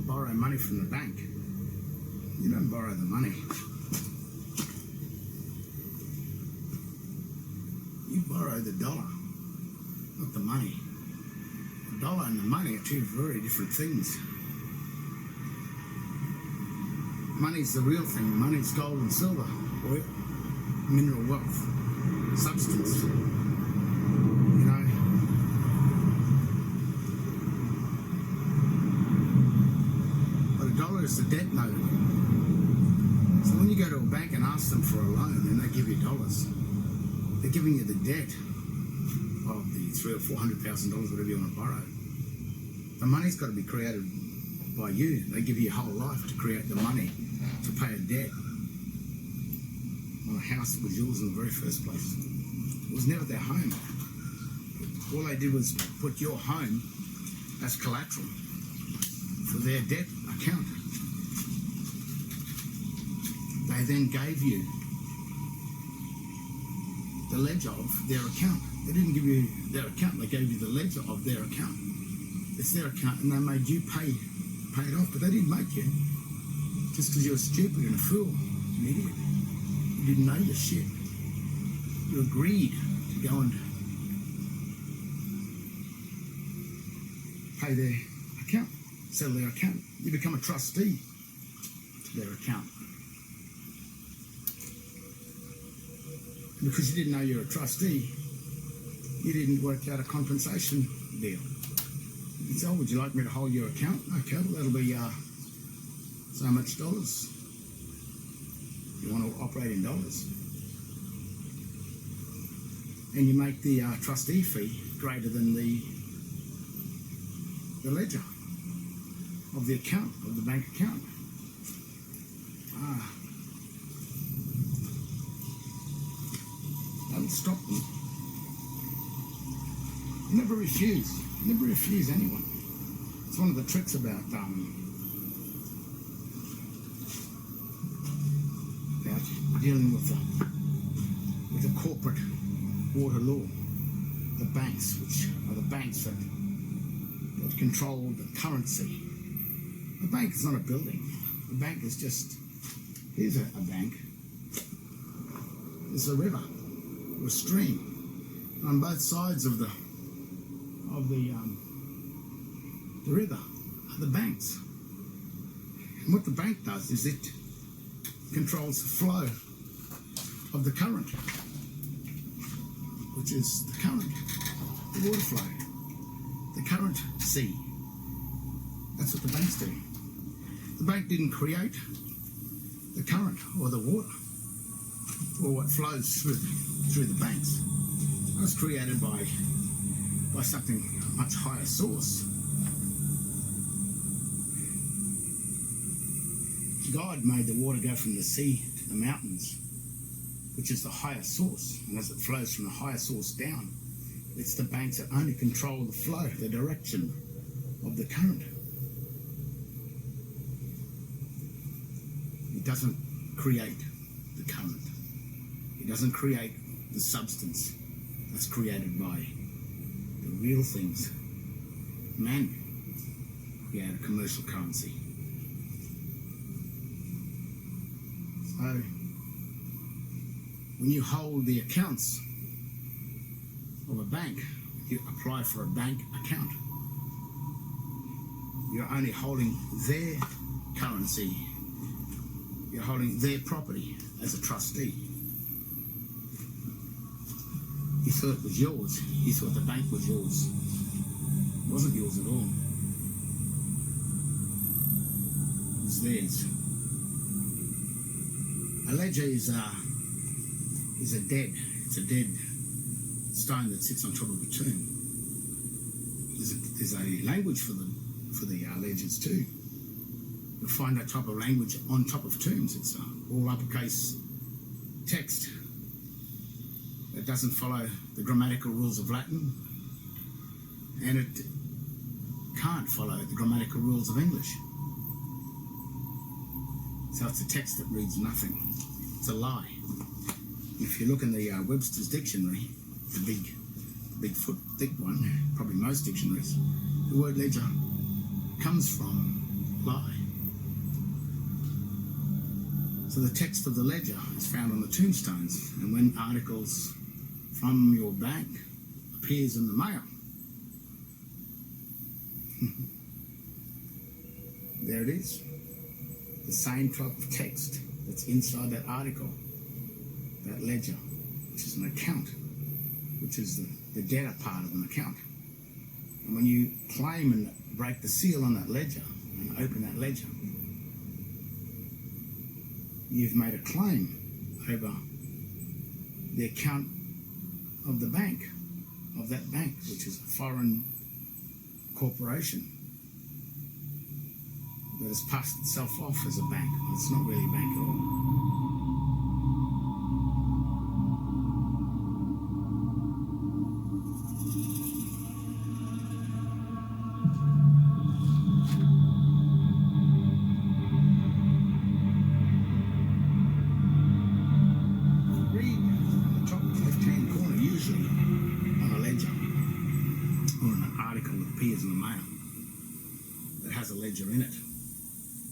borrow money from the bank, you don't borrow the money. You borrow the dollar, not the money. The dollar and the money are two very different things. Money's the real thing. Money's gold and silver, oil, mineral wealth, substance. You know, but a dollar is the debt note. So when you go to a bank and ask them for a loan and they give you dollars, they're giving you the debt of the $300,000 or $400,000, whatever you want to borrow. The money's got to be created by you. They give you your whole life to create the money to pay a debt on a house that was yours in the very first place. It was never their home. All they did was put your home as collateral for their debt account. They then gave you the ledger of their account. They didn't give you their account, they gave you the ledger of their account. It's their account, and they made you pay it off, but they didn't make you just because you were stupid and a fool, an idiot. You didn't know your shit. You agreed to go and pay their account, settle their account. You become a trustee to their account. Because you didn't know you're a trustee, you didn't work out a compensation deal. You said, oh, would you like me to hold your account? Okay, well, that'll be so much dollars. You want to operate in dollars. And you make the trustee fee greater than the ledger of the account, of the bank account. Don't stop them. Never refuse anyone. It's one of the tricks about dealing with the corporate water law, the banks, which are the banks that control the currency. A bank is not a building. A bank is just, here's a bank. There's a river, or a stream. And on both sides of the river are the banks. And what the bank does is it controls the flow of the current, which is the current, the water flow, the current sea. That's what the banks do. The bank didn't create the current or the water or what flows through the banks. It was created by something much higher source. God made the water go from the sea to the mountains, which is the higher source, and as it flows from the higher source down, it's the banks that only control the flow, the direction of the current. It doesn't create the current. It doesn't create the substance that's created by the real things. Man created a commercial currency. So, when you hold the accounts of a bank, you apply for a bank account, you're only holding their currency, you're holding their property as a trustee. You thought it was yours, you thought the bank was yours. It wasn't yours at all. It was theirs. A ledger is a dead stone that sits on top of a tomb. There's a language for the ledgers too. You'll find that type of language on top of tombs. It's all uppercase text that doesn't follow the grammatical rules of Latin, and it can't follow the grammatical rules of English. So it's a text that reads nothing. It's a lie. If you look in the Webster's dictionary, the big thick one, probably most dictionaries, the word ledger comes from lie. So the text of the ledger is found on the tombstones, and when articles from your bank appears in the mail, there it is. The same type of text that's inside that article, that ledger, which is an account, which is the debtor part of an account. And when you claim and break the seal on that ledger and open that ledger, you've made a claim over the account of the bank, of that bank, which is a foreign corporation that has passed itself off as a bank. It's not really a bank at all. In it,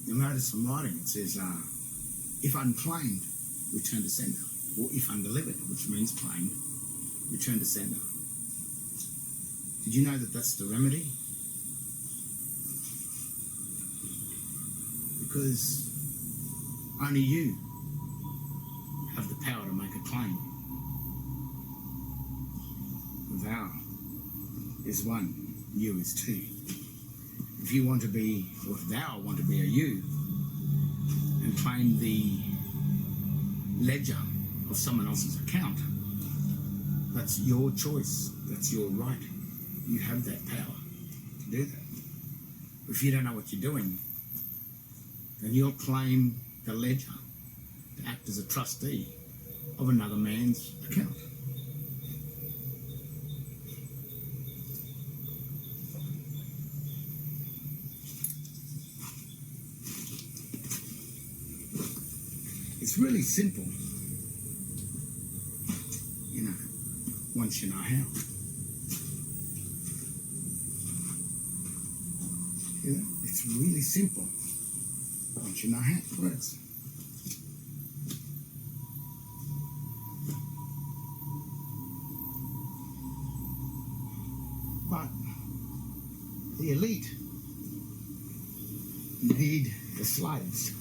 you'll notice some writing. It says, if unclaimed, return to sender, or if undelivered, which means claimed, return to sender. Did you know that that's the remedy? Because only you have the power to make a claim. Thou is one, you is two. If you want to be, or if thou want to be a you, and claim the ledger of someone else's account, that's your choice, that's your right. You have that power to do that. If you don't know what you're doing, then you'll claim the ledger to act as a trustee of another man's account. It's really simple, once you know how. It's really simple once you know how it works. But the elite need the slaves.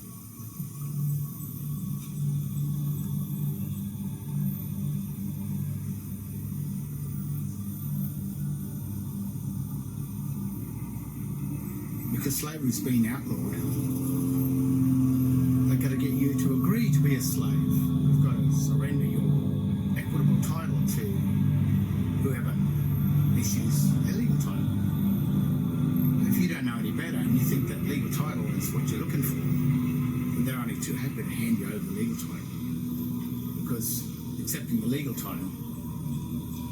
Because slavery's been outlawed, they've got to get you to agree to be a slave. You've got to surrender your equitable title to whoever issues a legal title. If you don't know any better and you think that legal title is what you're looking for, then they're only too happy to hand you over the legal title. Because accepting the legal title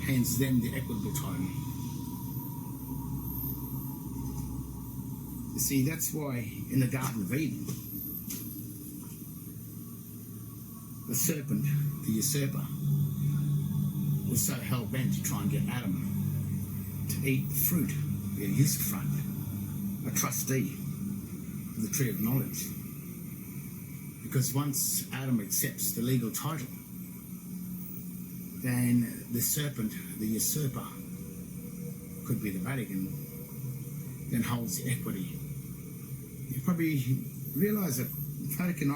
hands them the equitable title. You see, that's why in the Garden of Eden, the serpent, the usurper, was so hell-bent to try and get Adam to eat the fruit, be a usufruct, a trustee of the tree of knowledge. Because once Adam accepts the legal title, then the serpent, the usurper, could be the Vatican, then holds the equity. You probably realise that the Vatican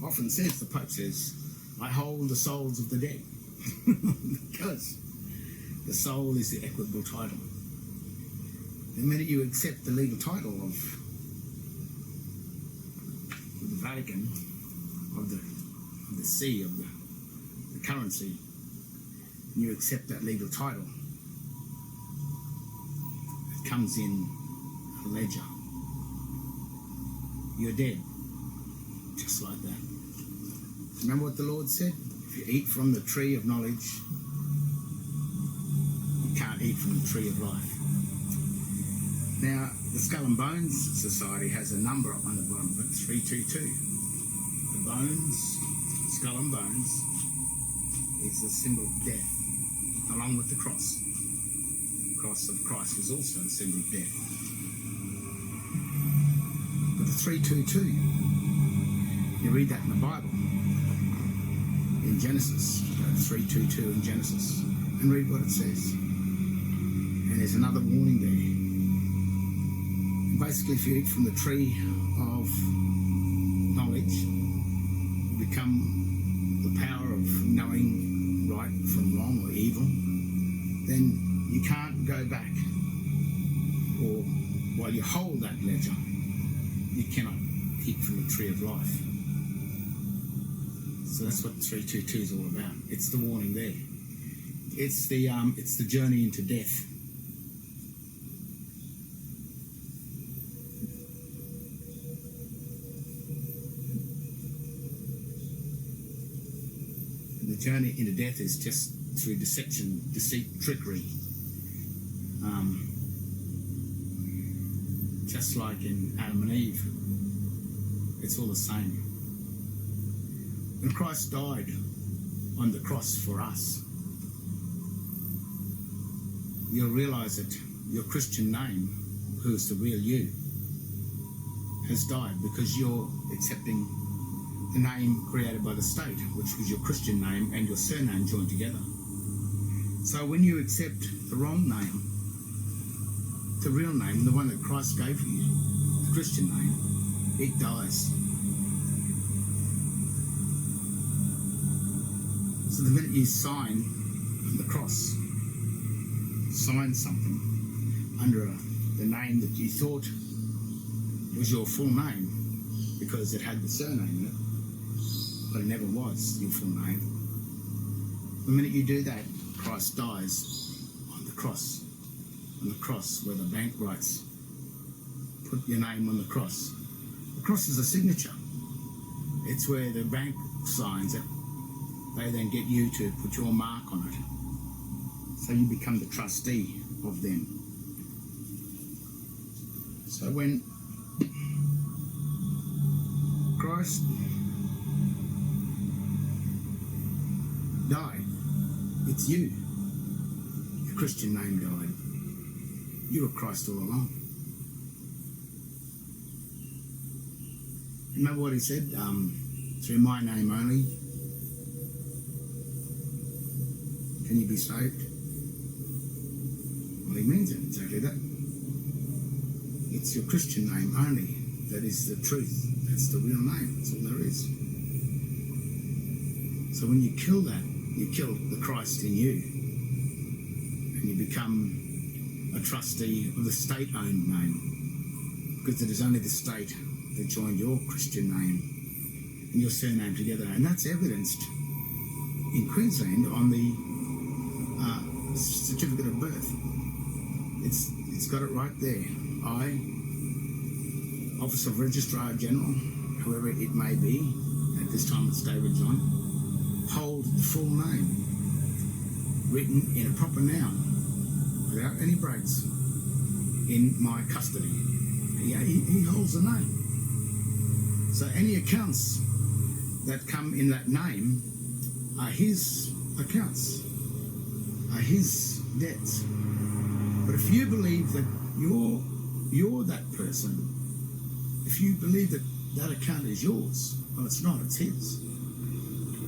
often says, the Pope says, I hold the souls of the dead. Because the soul is the equitable title. The minute you accept the legal title of the Vatican, of the sea, of the currency, and you accept that legal title, it comes in a ledger. You're dead, just like that. Remember what the Lord said? If you eat from the tree of knowledge, you can't eat from the tree of life. Now, the Skull and Bones Society has a number on the bottom of it, 322. The bones, skull and bones, is the symbol of death, along with the cross. The cross of Christ is also a symbol of death. But the 322. You read that in the Bible, in Genesis, 322 in Genesis, and read what it says. And there's another warning there. Basically, if you eat from the tree of knowledge, you become the power of knowing right from wrong or evil, then you can't go back. Or while you hold that ledger, you cannot eat from the tree of life. So that's what 322 is all about. It's the warning there. It's the journey into death. The journey into death is just through deception, deceit, trickery. Just like in Adam and Eve, it's all the same. When Christ died on the cross for us, you'll realise that your Christian name, who's the real you, has died because you're accepting the name created by the state, which was your Christian name and your surname joined together. So when you accept the wrong name, the real name, the one that Christ gave you, the Christian name, it dies. So the minute you sign the cross, sign something under the name that you thought was your full name because it had the surname in it, but it never was your full name. The minute you do that, Christ dies on the cross. On the cross where the bank writes, put your name on the cross. The cross is a signature. It's where the bank signs it. They then get you to put your mark on it. So you become the trustee of them. So when Christ died, it's you. Your Christian name died. You were Christ all along. Remember what he said? Through my name only can you be saved? Well, he means it, exactly that. It's your Christian name only that is the truth. That's the real name. That's all there is. So when you kill that, you kill the Christ in you. And you become a trustee of the state-owned name. Because it is only the state that joined your Christian name and your surname together. And that's evidenced in Queensland on the certificate of birth. It's got it right there. I, Office of Registrar General, whoever it may be, at this time it's David John, hold the full name written in a proper noun without any breaks in my custody. He holds the name. So any accounts that come in that name are his accounts, are his debts. But if you believe that you're that person, if you believe that that account is yours, well, it's not, it's his.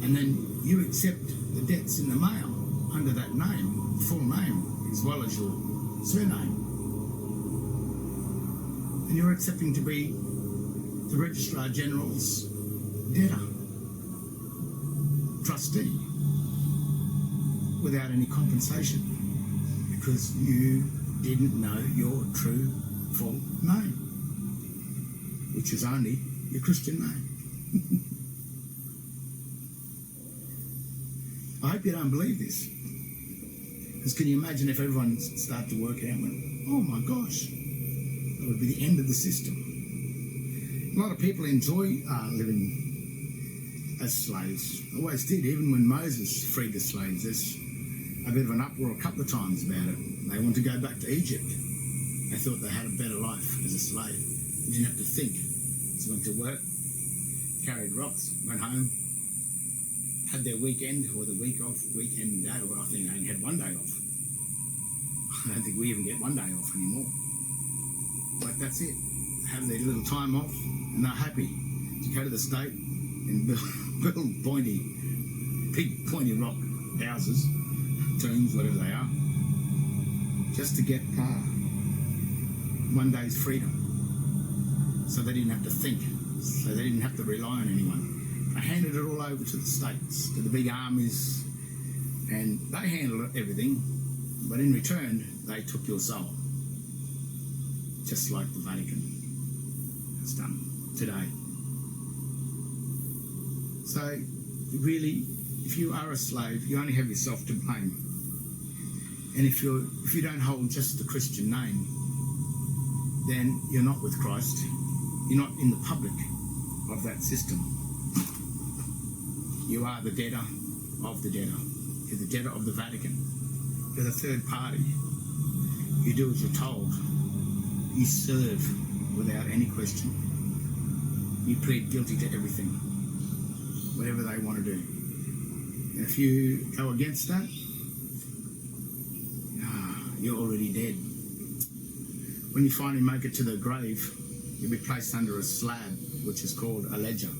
And then you accept the debts in the mail under that name, full name, as well as your surname. And you're accepting to be the Registrar General's debtor, trustee, without any compensation, because you didn't know your true full name, which is only your Christian name. I hope you don't believe this, because can you imagine if everyone started to work out and went, oh my gosh, that would be the end of the system. A lot of people enjoy living as slaves. Always did, even when Moses freed the slaves. There's a bit of an uproar a couple of times about it. They want to go back to Egypt. They thought they had a better life as a slave. They didn't have to think. Just went to work, carried rocks, went home, had their weekend or the week off, weekend day, or I think they only had one day off. I don't think we even get one day off anymore. But that's it. They have their little time off, and they're happy to go to the state and build big pointy rock houses, tombs, whatever they are, just to get one day's freedom. So they didn't have to think, so they didn't have to rely on anyone. They handed it all over to the states, to the big armies, and they handled everything, but in return, they took your soul. Just like the Vatican has done today. So, really, if you are a slave, you only have yourself to blame. And if you don't hold just the Christian name, then you're not with Christ. You're not in the public of that system. You are the debtor of the debtor. You're the debtor of the Vatican. You're the third party. You do as you're told. You serve without any question. You plead guilty to everything, whatever they want to do. And if you go against that, you're already dead. When you finally make it to the grave, you'll be placed under a slab, which is called a ledger.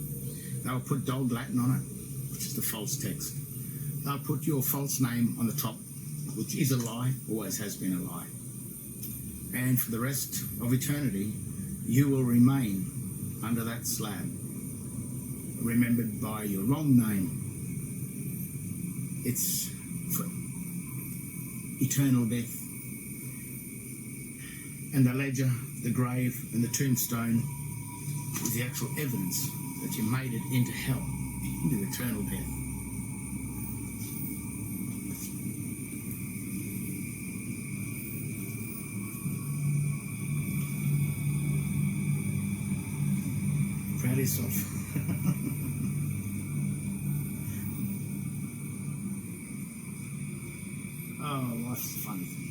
They'll put Dog Latin on it, which is the false text. They'll put your false name on the top, which is a lie, always has been a lie. And for the rest of eternity, you will remain under that slab, remembered by your wrong name. It's for eternal death. And the ledger, the grave, and the tombstone is the actual evidence that you made it into hell, into eternal death. Proud of yourself. Oh, life's a funny thing.